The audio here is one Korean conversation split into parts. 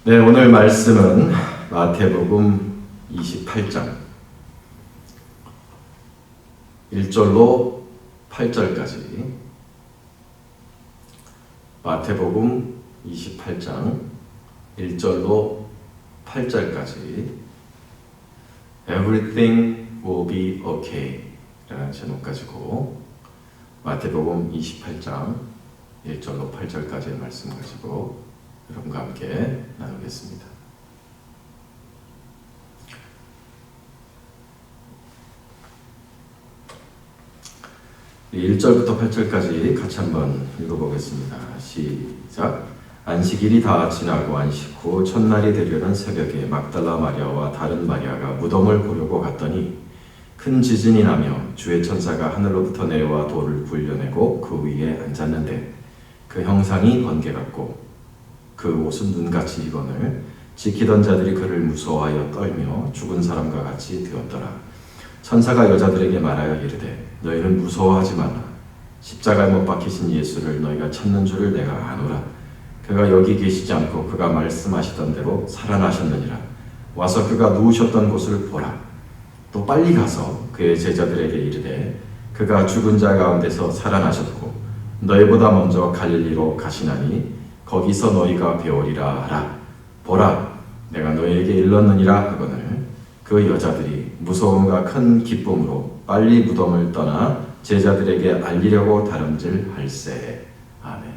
네, 오늘 말씀은 마태복음 28장 1절로 8절까지. 마태복음 28장 1절로 8절까지 Everything will be okay 라는 제목 가지고 마태복음 28장 1절로 8절까지의 말씀 가지고 여러분과 함께 나누겠습니다. 이 1절부터 8절까지 같이 한번 읽어보겠습니다. 시작. 안식일이 다 지나고 안식 후 첫날이 되려는 새벽에 막달라 마리아와 다른 마리아가 무덤을 보려고 갔더니 큰 지진이 나며 주의 천사가 하늘로부터 내려와 돌을 굴려내고 그 위에 앉았는데 그 형상이 번개 같고 그 옷은 눈같이 익거늘 지키던 자들이 그를 무서워하여 떨며 죽은 사람과 같이 되었더라. 천사가 여자들에게 말하여 이르되 너희는 무서워하지 말라. 십자가에 못 박히신 예수를 너희가 찾는 줄을 내가 아노라. 그가 여기 계시지 않고 그가 말씀하시던 대로 살아나셨느니라. 와서 그가 누우셨던 곳을 보라. 또 빨리 가서 그의 제자들에게 이르되 그가 죽은 자 가운데서 살아나셨고 너희보다 먼저 갈릴리로 가시나니 거기서 너희가 배우리라 하라. 보라, 내가 너희에게 일렀느니라 하거늘 그 여자들이 무서움과 큰 기쁨으로 빨리 무덤을 떠나 제자들에게 알리려고 다름질할세. 아멘.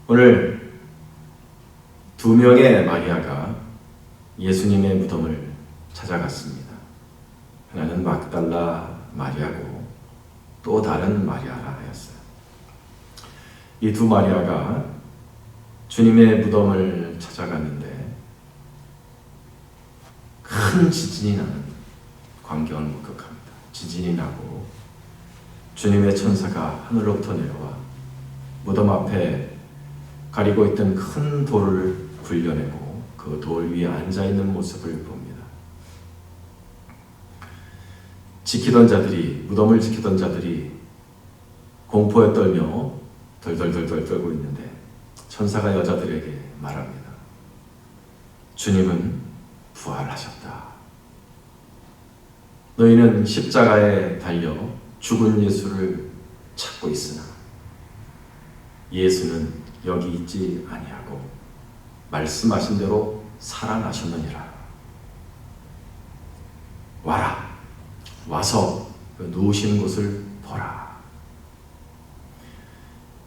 오늘 두 명의 마리아가 예수님의 무덤을 찾아갔습니다. 하나는 막달라 마리아고 또 다른 마리아라 하였어요. 이 두 마리아가 주님의 무덤을 찾아갔는데 큰 지진이 나는 광경을 목격합니다. 지진이 나고 주님의 천사가 하늘로부터 내려와 무덤 앞에 가리고 있던 큰 돌을 굴려내고 그 돌 위에 앉아있는 모습을 봅니다. 무덤을 지키던 자들이 공포에 떨며 덜덜덜덜 떨고 있는데 천사가 여자들에게 말합니다. 주님은 부활하셨다. 너희는 십자가에 달려 죽은 예수를 찾고 있으나 예수는 여기 있지 아니하고 말씀하신 대로 살아나셨느니라. 와라. 와서 누우신 곳을 보라.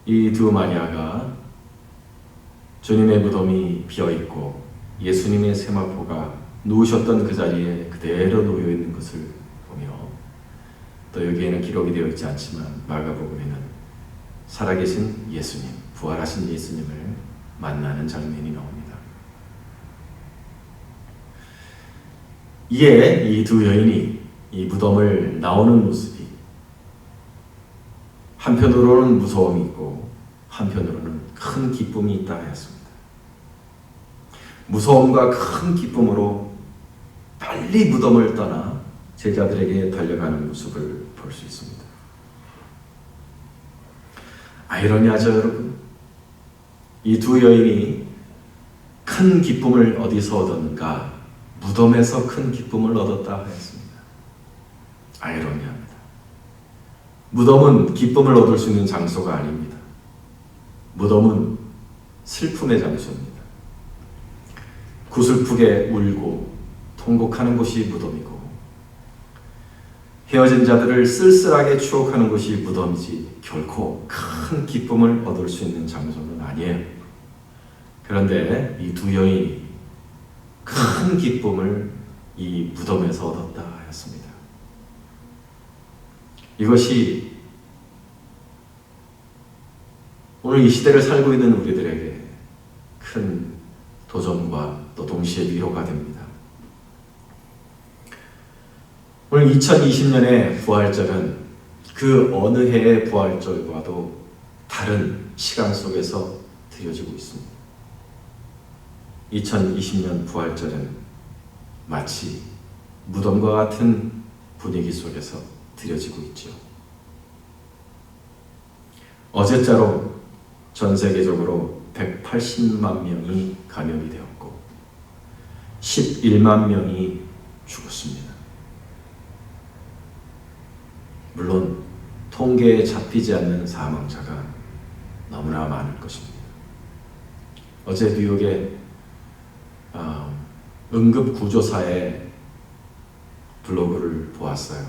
이 두 마리아가 주님의 무덤이 비어있고 예수님의 세마포가 누우셨던 그 자리에 그대로 놓여있는 것을 보며 또 여기에는 기록이 되어 있지 않지만 마가복음에는 살아계신 예수님, 부활하신 예수님을 만나는 장면이 나옵니다. 이에 이 두 여인이 이 무덤을 나오는 모습이 한편으로는 무서움이 있고 한편으로는 큰 기쁨이 있다 하였습니다. 무서움과 큰 기쁨으로 빨리 무덤을 떠나 제자들에게 달려가는 모습을 볼 수 있습니다. 아이러니하죠, 여러분? 이 두 여인이 큰 기쁨을 어디서 얻었는가? 무덤에서 큰 기쁨을 얻었다 하였습니다. 아이러니합니다. 무덤은 기쁨을 얻을 수 있는 장소가 아닙니다. 무덤은 슬픔의 장소입니다. 구슬프게 울고 통곡하는 곳이 무덤이고 헤어진 자들을 쓸쓸하게 추억하는 곳이 무덤이지 결코 큰 기쁨을 얻을 수 있는 장소는 아니에요. 그런데 이 두 여인이 큰 기쁨을 이 무덤에서 얻었다 하였습니다. 이것이 오늘 이 시대를 살고 있는 우리들에게 큰 도전과 또 동시에 위로가 됩니다. 오늘 2020년의 부활절은 그 어느 해의 부활절과도 다른 시간 속에서 드려지고 있습니다. 2020년 부활절은 마치 무덤과 같은 분위기 속에서 드려지고 있죠. 어제자로 전 세계적으로 180만 명이 감염이 되었고 11만 명이 죽었습니다. 물론 통계에 잡히지 않는 사망자가 너무나 많을 것입니다. 어제 뉴욕의 응급구조사의 블로그를 보았어요.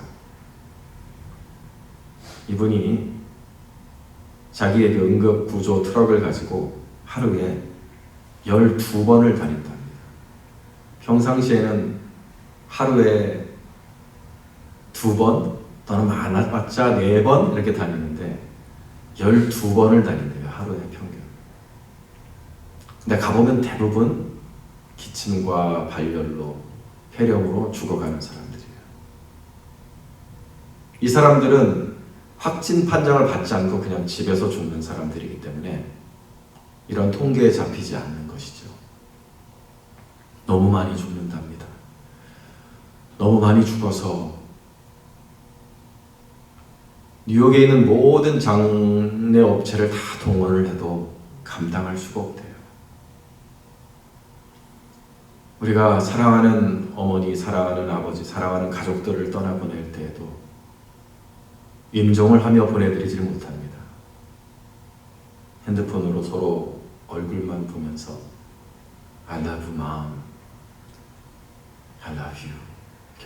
이분이 자기의 그 응급구조 트럭을 가지고 하루에 12번을 다녔답니다. 평상시에는 하루에 2번 또는 많아봤자 4번 이렇게 다니는데 12번을 다닌대요. 하루에 평균. 근데 가보면 대부분 기침과 발열로 폐렴으로 죽어가는 사람들이에요. 이 사람들은 확진 판정을 받지 않고 그냥 집에서 죽는 사람들이기 때문에 이런 통계에 잡히지 않는 것이죠. 너무 많이 죽는답니다. 너무 많이 죽어서 뉴욕에 있는 모든 장례 업체를 다 동원을 해도 감당할 수가 없대요. 우리가 사랑하는 어머니, 사랑하는 아버지, 사랑하는 가족들을 떠나보낼 때에도 임종을 하며 보내드리지 못합니다. 핸드폰으로 서로 얼굴만 보면서 I love you, mom. I love you.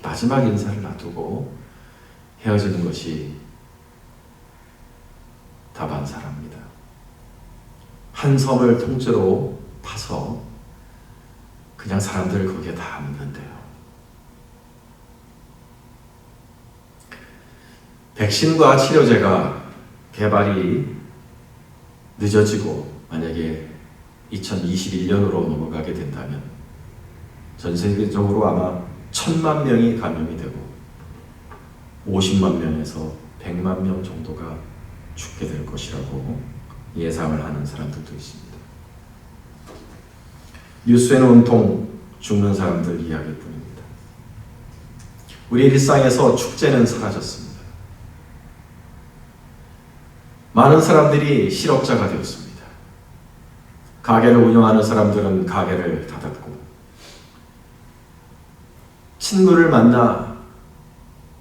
마지막 인사를 놔두고 헤어지는 것이 다반사랍니다. 한 섬을 통째로 파서 그냥 사람들을 거기에 다 묻는데요. 백신과 치료제가 개발이 늦어지고 만약에 2021년으로 넘어가게 된다면 전 세계적으로 아마 1000만 명이 감염이 되고 50만 명에서 100만 명 정도가 죽게 될 것이라고 예상을 하는 사람들도 있습니다. 뉴스에는 온통 죽는 사람들 이야기뿐입니다. 우리 일상에서 축제는 사라졌습니다. 많은 사람들이 실업자가 되었습니다. 가게를 운영하는 사람들은 가게를 닫았고 친구를 만나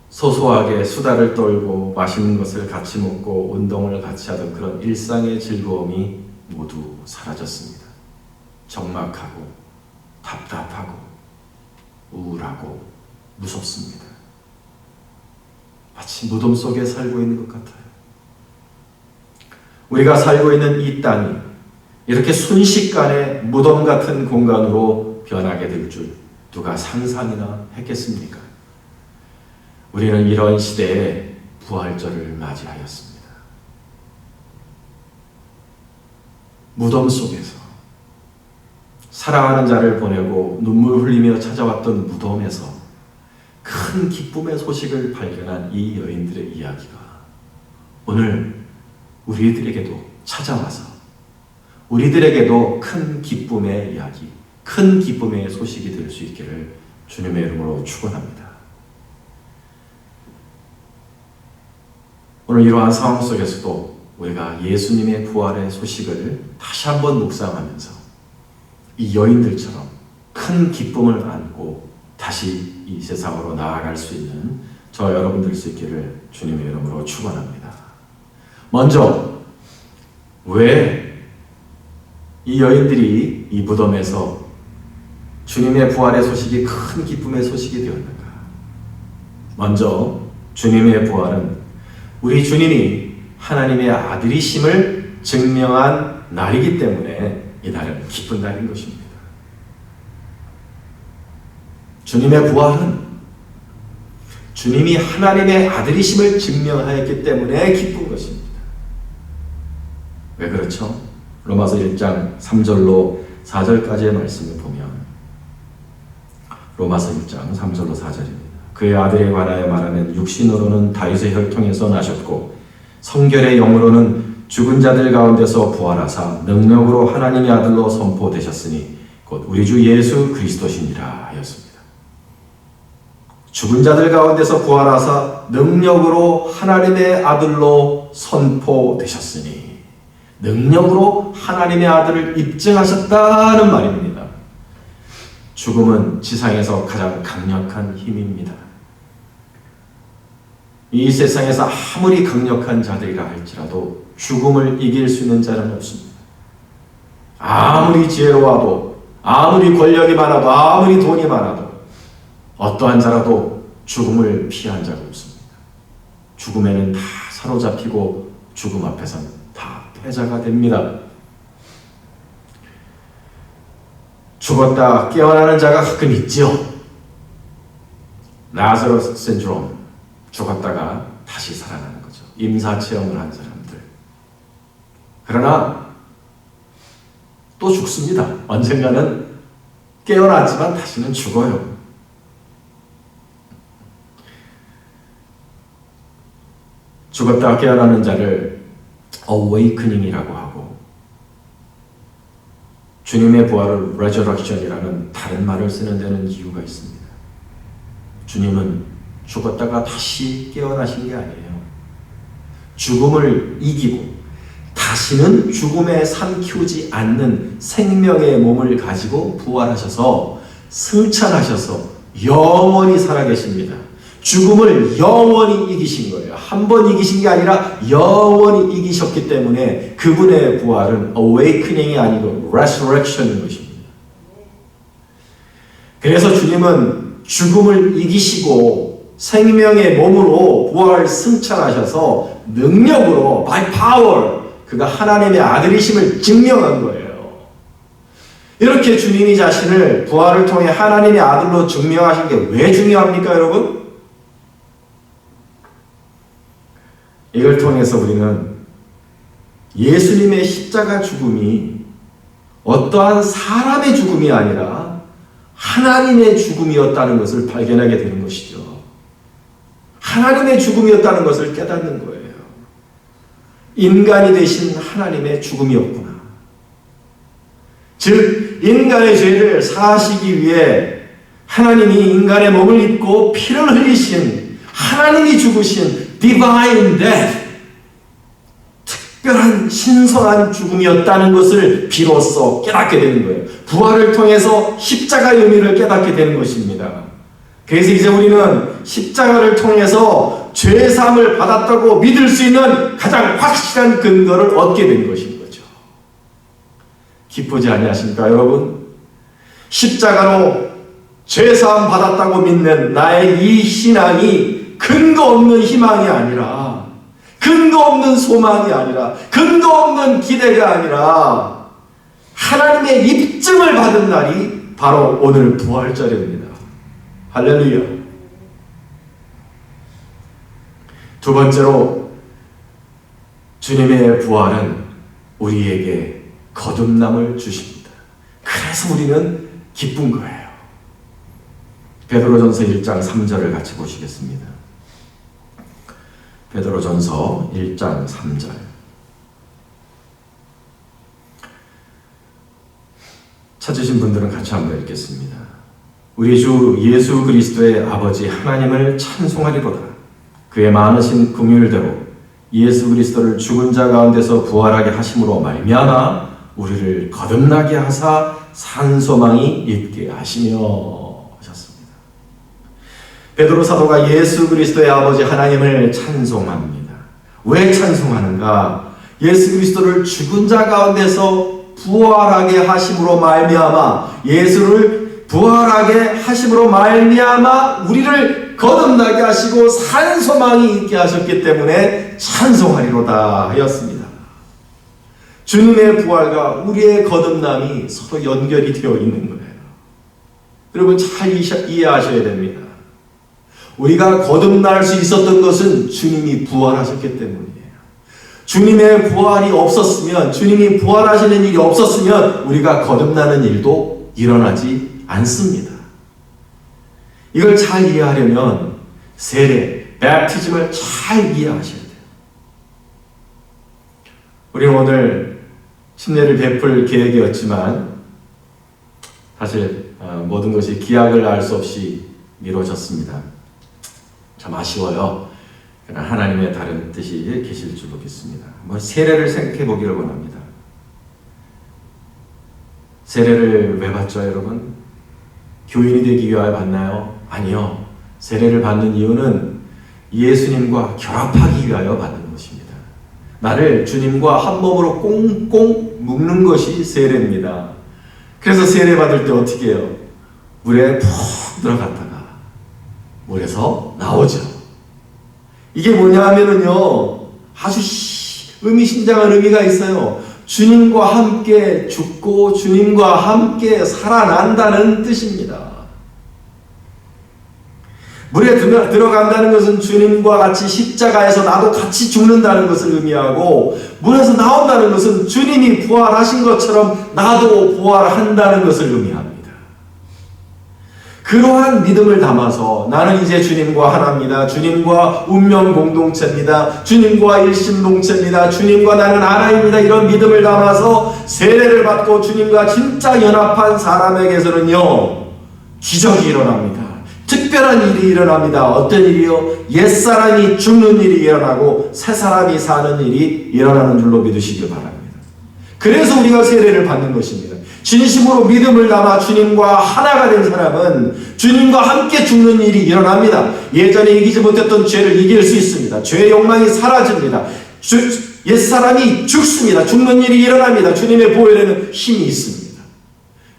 소소하게 수다를 떨고 맛있는 것을 같이 먹고 운동을 같이 하던 그런 일상의 즐거움이 모두 사라졌습니다. 적막하고 답답하고 우울하고 무섭습니다. 마치 무덤 속에 살고 있는 것 같아요. 우리가 살고 있는 이 땅이 이렇게 순식간에 무덤 같은 공간으로 변하게 될 줄 누가 상상이나 했겠습니까? 우리는 이런 시대에 부활절을 맞이하였습니다. 무덤 속에서 사랑하는 자를 보내고 눈물 흘리며 찾아왔던 무덤에서 큰 기쁨의 소식을 발견한 이 여인들의 이야기가 오늘 우리들에게도 찾아와서 우리들에게도 큰 기쁨의 이야기, 큰 기쁨의 소식이 될 수 있기를 주님의 이름으로 축원합니다. 오늘 이러한 상황 속에서도 우리가 예수님의 부활의 소식을 다시 한번 묵상하면서 이 여인들처럼 큰 기쁨을 안고 다시 이 세상으로 나아갈 수 있는 저 여러분들 수 있기를 주님의 이름으로 축원합니다. 먼저 왜 이 여인들이 이 무덤에서 주님의 부활의 소식이 큰 기쁨의 소식이 되었는가? 먼저 주님의 부활은 우리 주님이 하나님의 아들이심을 증명한 날이기 때문에 이 날은 기쁜 날인 것입니다. 주님의 부활은 주님이 하나님의 아들이심을 증명하였기 때문에 기쁜 것입니다. 왜 그렇죠? 로마서 1장 3절로 4절까지의 말씀을 보면 로마서 1장 3절로 4절입니다. 그의 아들에 관하여 말하면 육신으로는 다윗의 혈통에서 나셨고 성결의 영으로는 죽은 자들 가운데서 부활하사 능력으로 하나님의 아들로 선포되셨으니 곧 우리 주 예수 그리스도시니라 하였습니다. 죽은 자들 가운데서 부활하사 능력으로 하나님의 아들로 선포되셨으니 능력으로 하나님의 아들을 입증하셨다는 말입니다. 죽음은 지상에서 가장 강력한 힘입니다. 이 세상에서 아무리 강력한 자들이라 할지라도 죽음을 이길 수 있는 자는 없습니다. 아무리 지혜로워도, 아무리 권력이 많아도, 아무리 돈이 많아도 어떠한 자라도 죽음을 피한 자가 없습니다. 죽음에는 다 사로잡히고 죽음 앞에서는 다 패자가 됩니다. 죽었다 깨어나는 자가 가끔 있지요. 나사로스 신드롬, 죽었다가 다시 살아나는 거죠. 임사체험을 한 사람들. 그러나 또 죽습니다. 언젠가는 깨어났지만 다시는 죽어요. 죽었다가 깨어나는 자를 awakening이라고 하고, 주님의 부활을 resurrection이라는 다른 말을 쓰는 데는 이유가 있습니다. 주님은 죽었다가 다시 깨어나신 게 아니에요. 죽음을 이기고 다시는 죽음에 삼키우지 않는 생명의 몸을 가지고 부활하셔서 승천하셔서 영원히 살아계십니다. 죽음을 영원히 이기신 거예요. 한 번 이기신 게 아니라 영원히 이기셨기 때문에 그분의 부활은 awakening이 아니고 resurrection인 것입니다. 그래서 주님은 죽음을 이기시고 생명의 몸으로 부활 승천하셔서 능력으로 by power 그가 하나님의 아들이심을 증명한 거예요. 이렇게 주님이 자신을 부활을 통해 하나님의 아들로 증명하신 게 왜 중요합니까, 여러분? 이걸 통해서 우리는 예수님의 십자가 죽음이 어떠한 사람의 죽음이 아니라 하나님의 죽음이었다는 것을 발견하게 되는 것이죠. 하나님의 죽음이었다는 것을 깨닫는 거예요. 인간이 되신 하나님의 죽음이었구나. 즉 인간의 죄를 사하시기 위해 하나님이 인간의 몸을 입고 피를 흘리신 하나님이 죽으신 divine death, 특별한 신성한 죽음이었다는 것을 비로소 깨닫게 되는 거예요. 부활을 통해서 십자가의 의미를 깨닫게 되는 것입니다. 그래서 이제 우리는 십자가를 통해서 죄사함을 받았다고 믿을 수 있는 가장 확실한 근거를 얻게 된 것인 거죠. 기쁘지 아니하십니까, 여러분? 십자가로 죄사함 받았다고 믿는 나의 이 신앙이 근거 없는 희망이 아니라, 근거 없는 소망이 아니라, 근거 없는 기대가 아니라 하나님의 입증을 받은 날이 바로 오늘 부활절입니다. 할렐루야. 두 번째로 주님의 부활은 우리에게 거듭남을 주십니다. 그래서 우리는 기쁜 거예요. 베드로전서 1장 3절을 같이 보시겠습니다. 베드로전서 1장 3절. 찾으신 분들은 같이 한번 읽겠습니다. 우리 주 예수 그리스도의 아버지 하나님을 찬송하리로다. 그의 많으신 긍휼대로 예수 그리스도를 죽은 자 가운데서 부활하게 하심으로 말미암아 우리를 거듭나게 하사 산 소망이 있게 하시며 하셨습니다. 베드로 사도가 예수 그리스도의 아버지 하나님을 찬송합니다. 왜 찬송하는가? 예수 그리스도를 죽은 자 가운데서 부활하게 하심으로 말미암아, 예수를 부활하게 하심으로 말미암아 우리를 거듭나게 하시고 산 소망이 있게 하셨기 때문에 찬송하리로다 하였습니다. 주님의 부활과 우리의 거듭남이 서로 연결이 되어 있는 거예요. 여러분 잘 이해하셔야 됩니다. 우리가 거듭날 수 있었던 것은 주님이 부활하셨기 때문이에요. 주님의 부활이 없었으면, 주님이 부활하시는 일이 없었으면 우리가 거듭나는 일도 일어나지 않습니다. 이걸 잘 이해하려면 세례, 베프티즘을 잘 이해하셔야 돼요. 우리는 오늘 침례를 베풀 계획이었지만 사실 모든 것이 기약을 알 수 없이 미뤄졌습니다. 참 아쉬워요. 그러나 하나님의 다른 뜻이 계실 줄 믿습니다. 세례를 생각해 보기를 원합니다. 세례를 왜 받죠, 여러분? 교인이 되기 위하여 받나요? 아니요. 세례를 받는 이유는 예수님과 결합하기 위하여 받는 것입니다. 나를 주님과 한 몸으로 꽁꽁 묶는 것이 세례입니다. 그래서 세례 받을 때 어떻게 해요? 물에 푹 들어갔다가 물에서 나오죠. 이게 뭐냐 하면은요, 아주 의미심장한 의미가 있어요. 주님과 함께 죽고 주님과 함께 살아난다는 뜻입니다. 물에 들어간다는 것은 주님과 같이 십자가에서 나도 같이 죽는다는 것을 의미하고, 물에서 나온다는 것은 주님이 부활하신 것처럼 나도 부활한다는 것을 의미합니다. 그러한 믿음을 담아서 나는 이제 주님과 하나입니다. 주님과 운명 공동체입니다. 주님과 일심동체입니다. 주님과 나는 하나입니다. 이런 믿음을 담아서 세례를 받고 주님과 진짜 연합한 사람에게서는요, 기적이 일어납니다. 특별한 일이 일어납니다. 어떤 일이요? 옛사람이 죽는 일이 일어나고 새사람이 사는 일이 일어나는 줄로 믿으시길 바랍니다. 그래서 우리가 세례를 받는 것입니다. 진심으로 믿음을 담아 주님과 하나가 된 사람은 주님과 함께 죽는 일이 일어납니다. 예전에 이기지 못했던 죄를 이길 수 있습니다. 죄의 욕망이 사라집니다. 옛사람이 죽습니다. 죽는 일이 일어납니다. 주님의 보혈에는 힘이 있습니다.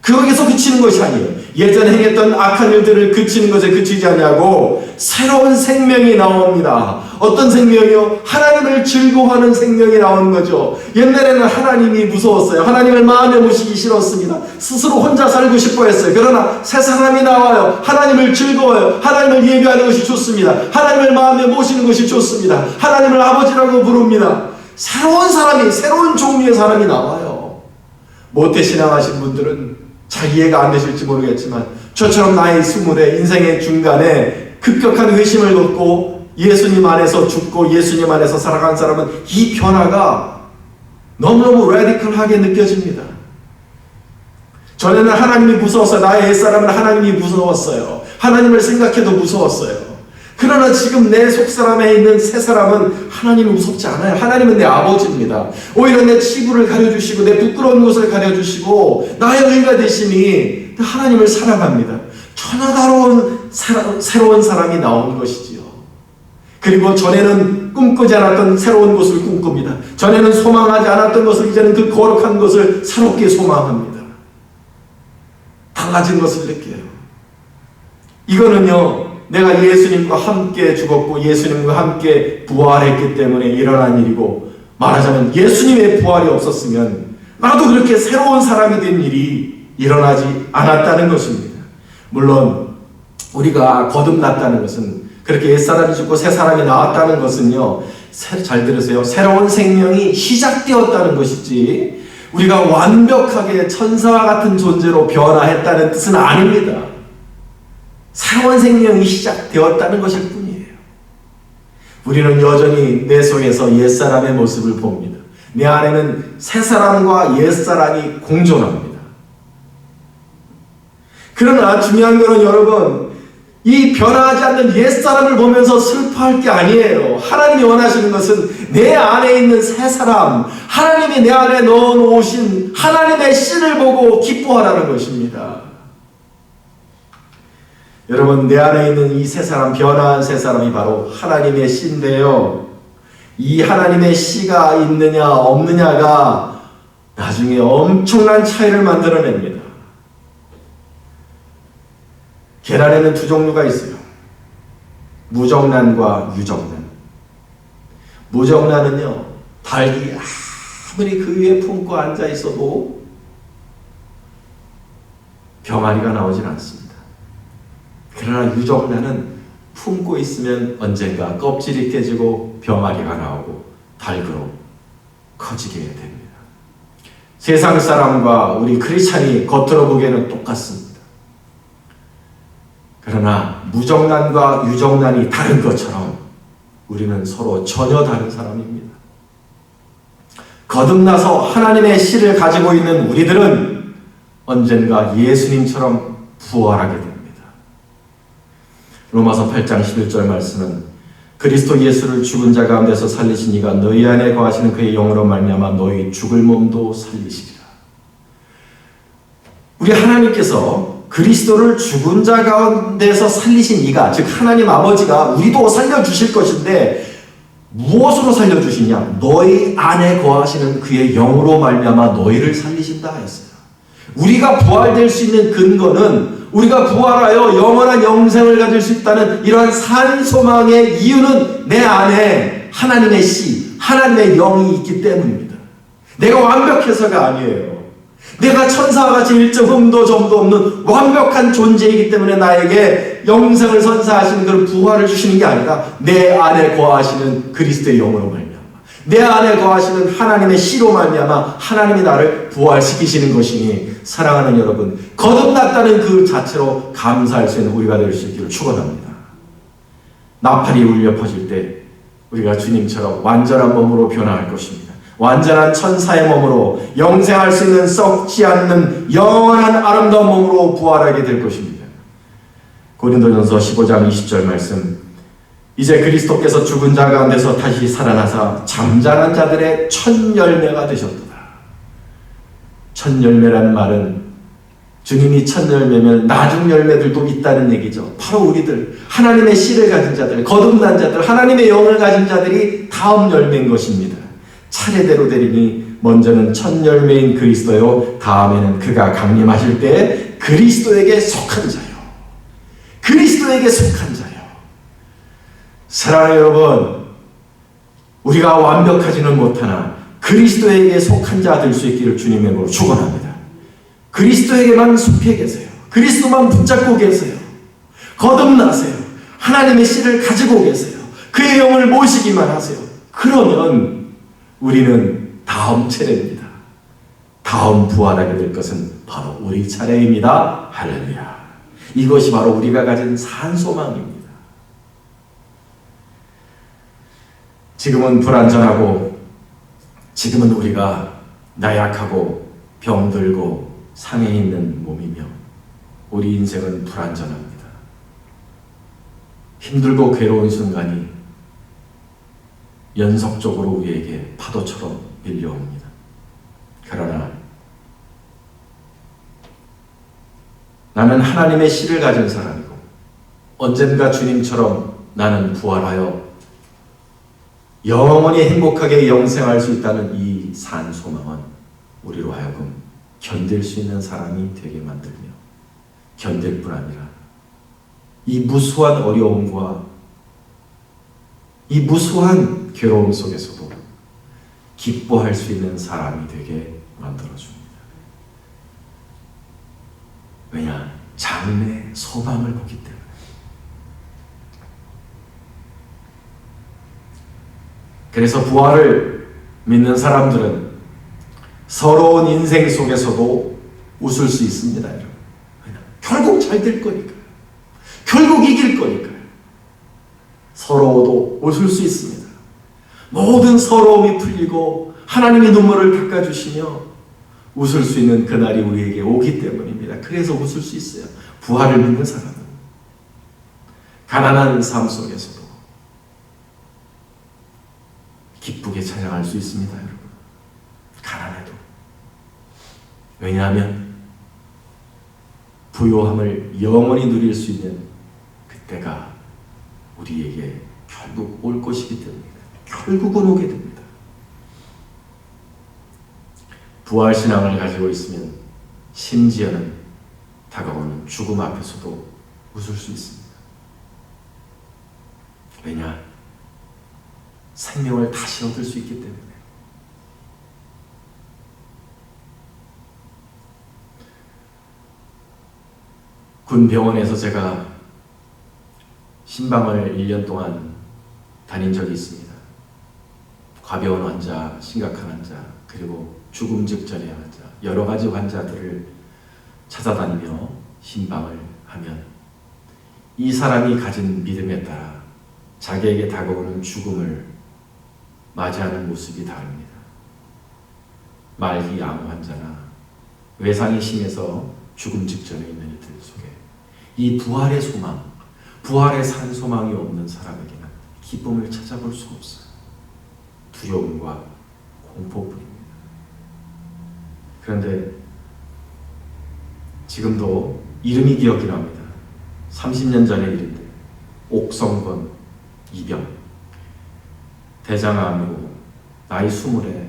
거기서 그치는 것이 아니에요. 예전에 행했던 악한 일들을 그치는 것에 그치지 아니하고 새로운 생명이 나옵니다. 어떤 생명이요? 하나님을 즐거워하는 생명이 나오는 거죠. 옛날에는 하나님이 무서웠어요. 하나님을 마음에 모시기 싫었습니다. 스스로 혼자 살고 싶어 했어요. 그러나 새 사람이 나와요. 하나님을 즐거워요. 하나님을 예배하는 것이 좋습니다. 하나님을 마음에 모시는 것이 좋습니다. 하나님을 아버지라고 부릅니다. 새로운 사람이, 새로운 종류의 사람이 나와요. 모태신앙하신 분들은 잘 이해가 안 되실지 모르겠지만, 저처럼 나이 20에 인생의 중간에 급격한 회심을 갖고 예수님 안에서 죽고 예수님 안에서 살아간 사람은 이 변화가 너무너무 라디컬하게 느껴집니다. 전에는 하나님이 무서웠어요. 나의 옛사람은 하나님이 무서웠어요. 하나님을 생각해도 무서웠어요. 그러나 지금 내 속사람에 있는 새 사람은 하나님이 무섭지 않아요. 하나님은 내 아버지입니다. 오히려 내 치부를 가려주시고 내 부끄러운 것을 가려주시고 나의 의가 되시니 하나님을 사랑합니다. 전혀 다른 새로운 사람이 나온 것이지요. 그리고 전에는 꿈꾸지 않았던 새로운 것을 꿈꿉니다. 전에는 소망하지 않았던 것을 이제는 그 거룩한 것을 새롭게 소망합니다. 달라진 것을 느껴요. 이거는요, 내가 예수님과 함께 죽었고 예수님과 함께 부활했기 때문에 일어난 일이고, 말하자면 예수님의 부활이 없었으면 나도 그렇게 새로운 사람이 된 일이 일어나지 않았다는 것입니다. 물론 우리가 거듭났다는 것은, 그렇게 옛사람이 죽고 새사람이 나왔다는 것은요, 잘 들으세요, 새로운 생명이 시작되었다는 것이지 우리가 완벽하게 천사와 같은 존재로 변화했다는 뜻은 아닙니다. 새로운 생명이 시작되었다는 것일 뿐이에요. 우리는 여전히 내 속에서 옛사람의 모습을 봅니다. 내 안에는 새사람과 옛사람이 공존합니다. 그러나 중요한 것은 여러분, 이 변화하지 않는 옛사람을 보면서 슬퍼할 게 아니에요. 하나님이 원하시는 것은 내 안에 있는 새사람, 하나님이 내 안에 넣어놓으신 하나님의 씨를 보고 기뻐하라는 것입니다. 여러분, 내 안에 있는 이 새사람, 변화한 새사람이 바로 하나님의 씨인데요, 이 하나님의 씨가 있느냐 없느냐가 나중에 엄청난 차이를 만들어냅니다. 계란에는 두 종류가 있어요. 무정란과 유정란. 무정란은요, 닭이 아무리 그 위에 품고 앉아 있어도 병아리가 나오질 않습니다. 그러나 유정란은 품고 있으면 언젠가 껍질이 깨지고 병아리가 나오고 닭으로 커지게 됩니다. 세상 사람과 우리 크리스찬이 겉으로 보기에는 똑같습니다. 그러나 무정란과 유정란이 다른 것처럼 우리는 서로 전혀 다른 사람입니다. 거듭나서 하나님의 씨를 가지고 있는 우리들은 언젠가 예수님처럼 부활하게 됩니다. 로마서 8장 11절 말씀은 그리스도 예수를 죽은 자 가운데서 살리신 이가 너희 안에 거하시는 그의 영으로 말미암아 너희 죽을 몸도 살리시리라. 우리 하나님께서 그리스도를 죽은 자 가운데서 살리신 이가, 즉 하나님 아버지가 우리도 살려주실 것인데 무엇으로 살려주시냐? 너희 안에 거하시는 그의 영으로 말미암아 너희를 살리신다 했어요. 우리가 부활될 수 있는 근거는, 우리가 부활하여 영원한 영생을 가질 수 있다는 이러한 산 소망의 이유는 내 안에 하나님의 씨, 하나님의 영이 있기 때문입니다. 내가 완벽해서가 아니에요. 내가 천사와 같이 일점 흠도 점도 없는 완벽한 존재이기 때문에 나에게 영생을 선사하시는 그런 부활을 주시는 게 아니라 내 안에 거하시는 그리스도의 영으로 말미암아, 내 안에 거하시는 하나님의 씨로 말미암아 하나님이 나를 부활시키시는 것이니, 사랑하는 여러분, 거듭났다는 그 자체로 감사할 수 있는 우리가 될 수 있기를 축원합니다. 나팔이 울려 퍼질 때 우리가 주님처럼 완전한 몸으로 변화할 것입니다. 완전한 천사의 몸으로, 영생할 수 있는 썩지 않는 영원한 아름다운 몸으로 부활하게 될 것입니다. 고린도전서 15장 20절 말씀, 이제 그리스도께서 죽은 자 가운데서 다시 살아나사 잠자는 자들의 첫 열매가 되셨도다. 첫 열매라는 말은 주님이 첫 열매면 나중 열매들도 있다는 얘기죠. 바로 우리들, 하나님의 씨를 가진 자들, 거듭난 자들, 하나님의 영을 가진 자들이 다음 열매인 것입니다. 차례대로 되리니 먼저는 첫 열매인 그리스도요, 다음에는 그가 강림하실 때 그리스도에게 속한 자요. 그리스도에게 속한 자요. 사랑하는 여러분, 우리가 완벽하지는 못하나 그리스도에게 속한 자 될 수 있기를 주님의 이름으로 축원합니다. 그리스도에게만 속해 계세요. 그리스도만 붙잡고 계세요. 거듭나세요. 하나님의 씨를 가지고 계세요. 그의 영을 모시기만 하세요. 그러면 우리는 다음 차례입니다. 다음 부활하게 될 것은 바로 우리 차례입니다. 할렐루야. 이것이 바로 우리가 가진 산소망입니다. 지금은 불완전하고, 지금은 우리가 나약하고 병들고 상해 있는 몸이며 우리 인생은 불완전합니다. 힘들고 괴로운 순간이 연속적으로 우리에게 파도처럼 밀려옵니다. 그러나 나는 하나님의 씨를 가진 사람이고 언젠가 주님처럼 나는 부활하여 영원히 행복하게 영생할 수 있다는 이 산 소망은 우리로 하여금 견딜 수 있는 사람이 되게 만들며, 견딜 뿐 아니라 이 무수한 어려움과 이 무수한 괴로움 속에서도 기뻐할 수 있는 사람이 되게 만들어줍니다. 왜냐? 장래 소망을 보기 때문에. 그래서 부활을 믿는 사람들은 서러운 인생 속에서도 웃을 수 있습니다. 여러분. 결국 잘 될 거니까요. 결국 이길 거니까요. 서러워도 웃을 수 있습니다. 모든 서러움이 풀리고 하나님의 눈물을 닦아주시며 웃을 수 있는 그날이 우리에게 오기 때문입니다. 그래서 웃을 수 있어요. 부활을 믿는 사람은. 가난한 삶 속에서도 기쁘게 찬양할 수 있습니다. 여러분. 가난해도. 왜냐하면 부요함을 영원히 누릴 수 있는 그때가 우리에게 결국 올 것이기 때문입니다. 결국은 오게 됩니다. 부활신앙을 가지고 있으면 심지어는 다가오는 죽음 앞에서도 웃을 수 있습니다. 왜냐? 생명을 다시 얻을 수 있기 때문에. 군 병원에서 제가 신방을 1년 동안 다닌 적이 있습니다. 가벼운 환자, 심각한 환자, 그리고 죽음 직전의 환자, 여러 가지 환자들을 찾아다니며 신방을 하면 이 사람이 가진 믿음에 따라 자기에게 다가오는 죽음을 맞이하는 모습이 다릅니다. 말기 암 환자나 외상이 심해서 죽음 직전에 있는 이들 속에 이 부활의 소망, 부활의 산 소망이 없는 사람에게는 기쁨을 찾아볼 수가 없어요. 두려움과 공포뿐입니다. 그런데 지금도 이름이 기억이 납니다. 30년 전의 일인데 옥성건 이병, 대장암으로 나이 20에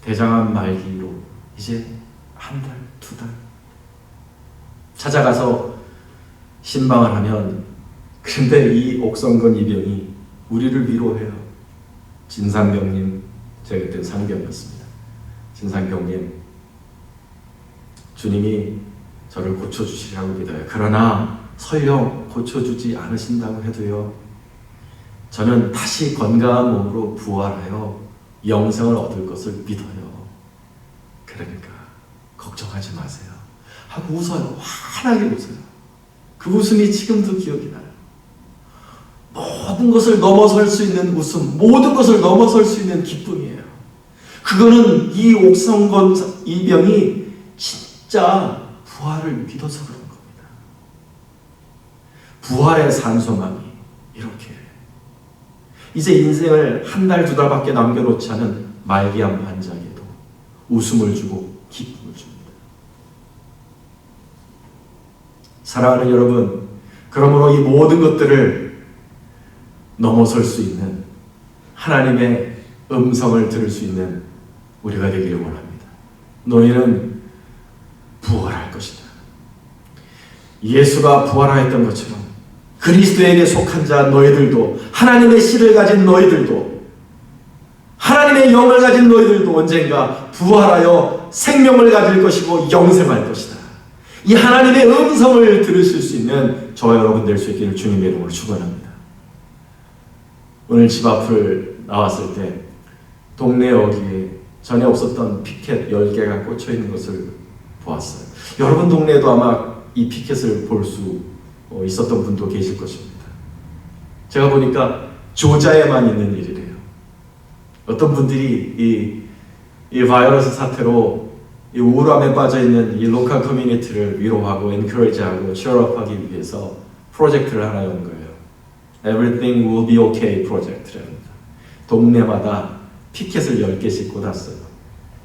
대장암 말기로 이제 한 달, 2달 찾아가서 신방을 하면, 그런데 이 옥성건 이병이 우리를 위로해요. 진상병님, 제가 그때 상병이었습니다. 진상병님, 주님이 저를 고쳐주시라고 믿어요. 그러나 설령 고쳐주지 않으신다고 해도요, 저는 다시 건강한 몸으로 부활하여 영생을 얻을 것을 믿어요. 그러니까 걱정하지 마세요 하고 웃어요. 환하게 웃어요. 그 웃음이 지금도 기억이 나요. 모든 것을 넘어설 수 있는 웃음, 모든 것을 넘어설 수 있는 기쁨이에요. 그거는 이 옥성건 이병이 진짜 부활을 믿어서 그런 겁니다. 부활의 산소망이 이렇게 이제 인생을 한 달, 2달밖에 남겨놓지 않은 말기암 환자에게도 웃음을 주고 기쁨을 줍니다. 사랑하는 여러분, 그러므로 이 모든 것들을 넘어설 수 있는 하나님의 음성을 들을 수 있는 우리가 되기를 원합니다. 너희는 부활할 것이다. 예수가 부활하였던 것처럼 그리스도에게 속한 자 너희들도, 하나님의 씨를 가진 너희들도, 하나님의 영을 가진 너희들도 언젠가 부활하여 생명을 가질 것이고 영생할 것이다. 이 하나님의 음성을 들으실 수 있는 저와 여러분 될 수 있기를 주님의 이름으로 축원합니다. 오늘 집 앞을 나왔을 때 동네 어귀에 전에 없었던 피켓 10개가 꽂혀 있는 것을 보았어요. 여러분 동네에도 아마 이 피켓을 볼 수 있었던 분도 계실 것입니다. 제가 보니까 조자에만 있는 일이래요. 어떤 분들이 이 바이러스 사태로 이 우울함에 빠져있는 이 로컬 커뮤니티를 위로하고 엔커리지하고 치어업하기 위해서 프로젝트를 하나 연 거예요. Everything will be okay 프로젝트랍니다. 동네마다 피켓을 10개씩 꽂았어요.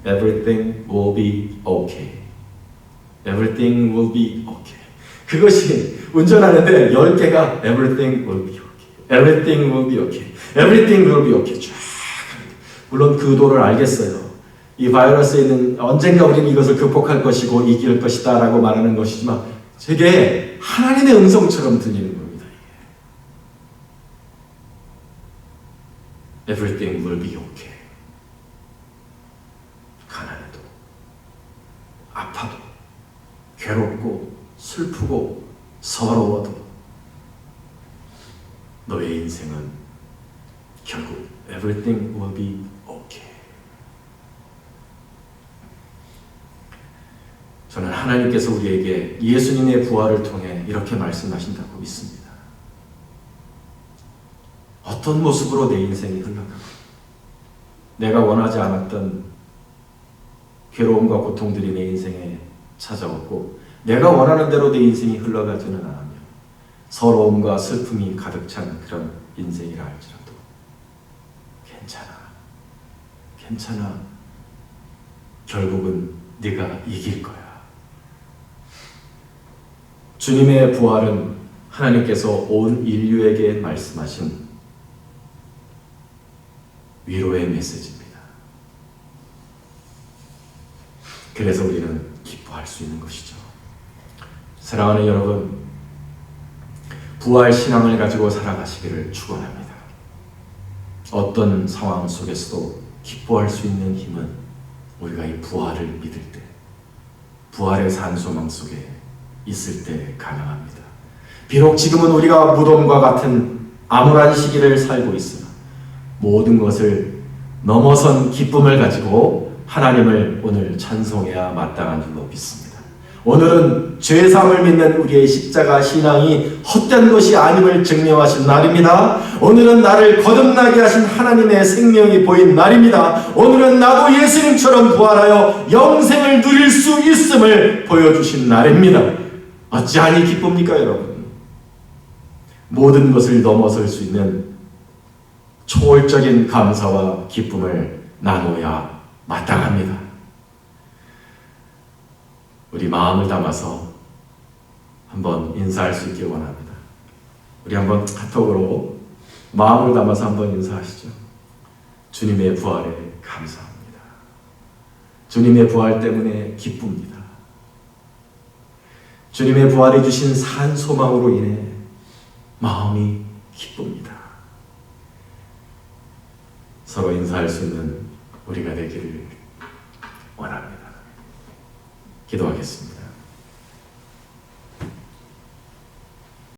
Everything will be okay. Everything will be okay. 그것이 운전하는데 10개가 Everything will be okay. Everything will be okay. Everything will be okay. 쫙. 물론 그 도를 알겠어요. 이 바이러스에는 언젠가 우리는 이것을 극복할 것이고 이길 것이다 라고 말하는 것이지만 되게 하나님의 음성처럼 들리는 겁니다. Everything will be okay. 가난해도, 아파도, 괴롭고, 슬프고, 서러워도 너의 인생은 결국 Everything will be okay. 저는 하나님께서 우리에게 예수님의 부활을 통해 이렇게 말씀하신다고 믿습니다. 어떤 모습으로 내 인생이 흘러가고 내가 원하지 않았던 괴로움과 고통들이 내 인생에 찾아왔고 내가 원하는 대로 내 인생이 흘러가지는 않으며 서러움과 슬픔이 가득 찬 그런 인생이라 할지라도 괜찮아. 결국은 네가 이길 거야. 주님의 부활은 하나님께서 온 인류에게 말씀하신 위로의 메시지입니다. 그래서 우리는 기뻐할 수 있는 것이죠. 사랑하는 여러분, 부활 신앙을 가지고 살아가시기를 축원합니다. 어떤 상황 속에서도 기뻐할 수 있는 힘은 우리가 이 부활을 믿을 때, 부활의 산소망 속에 있을 때 가능합니다. 비록 지금은 우리가 무덤과 같은 암울한 시기를 살고 있으나 모든 것을 넘어선 기쁨을 가지고 하나님을 오늘 찬송해야 마땅한 줄로 믿습니다. 오늘은 죄사함을 믿는 우리의 십자가 신앙이 헛된 것이 아님을 증명하신 날입니다. 오늘은 나를 거듭나게 하신 하나님의 생명이 보인 날입니다. 오늘은 나도 예수님처럼 부활하여 영생을 누릴 수 있음을 보여주신 날입니다. 어찌하니 기쁩니까, 여러분? 모든 것을 넘어설 수 있는 초월적인 감사와 기쁨을 나눠야 마땅합니다. 우리 마음을 담아서 한번 인사할 수 있길 원합니다. 우리 한번 카톡으로 마음을 담아서 한번 인사하시죠. 주님의 부활에 감사합니다. 주님의 부활 때문에 기쁩니다. 주님의 부활해 주신 산 소망으로 인해 마음이 기쁩니다. 서로 인사할 수 있는 우리가 되기를 원합니다. 기도하겠습니다.